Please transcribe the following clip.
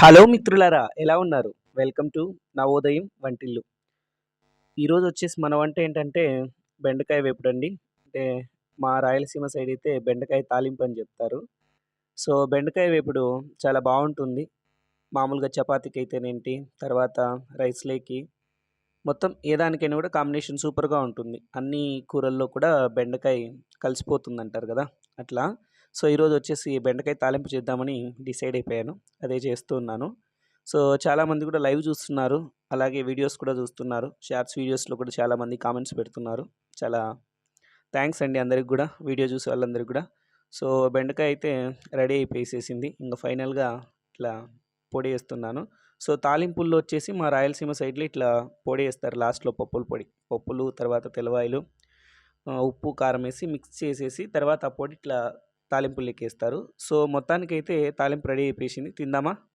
Hello మిత్రులారా! ఎలా ఉన్నారు? వెల్కమ్ టు నవోదయం వంటిల్లు. ఈరోజు వచ్చేసి మన వంట ఏంటంటే బెండకాయ వేపుడండి. అంటే మా రాయలసీమ సైడ్ అయితే బెండకాయ తాలింపు అని జెప్తారు. సో, బెండకాయ వేపుడు చాలా బావుంటుంది. మామూలుగా చపాతీకైతేనేంటి, తర్వాత రైస్‌లేకి మొత్తం ఏ దానికైనా గూడా కాంబినేషన్ సూపర్‌గా ఉంటుంది. అన్ని కూరల్లో కూడా బెండకాయ కలిసిపోతుందంటారు గదా! అట్లా. సో, ఈరోజొచ్చేసి బెండకాయ తాలింపు చేద్దామని డిసైడ్ అయిపోయాను. అదే చేస్తూ ఉన్నాను. సో, చాలామంది కూడా లైవ్ చూస్తున్నారు. అలాగే వీడియోస్ కూడా చూస్తున్నారు. షార్ట్స్ వీడియోస్‌లో కూడా చాలామంది కామెంట్స్ పెడుతున్నారు. చాలా థాంక్స్ అండి అందరికి గూడా. వీడియో చూసే వాళ్ళందరికి గూడా. సో, బెండకాయ అయితే రెడీ అయిపోయేసేసింది. ఇంక ఫైనల్‌గా ఇట్లా పొడేస్తున్నాను. సో, తాలింపుల్లో వచ్చేసి మా రాయలసీమ సైడ్‌లో ఇట్లా పొడేస్తారు లాస్ట్‌లో పప్పుల పొడి. పప్పులు, తర్వాత తెల్లవాయలు, ఉప్పు, కారం ఏసి మిక్స్ చేసేసి తర్వాత ఆ పొడి ఇట్లా తాలింపుల్లోకేస్తారు. సో, మొత్తానికైతే తాలింపు రెడీ అయిపోయేసింది. తిందామా?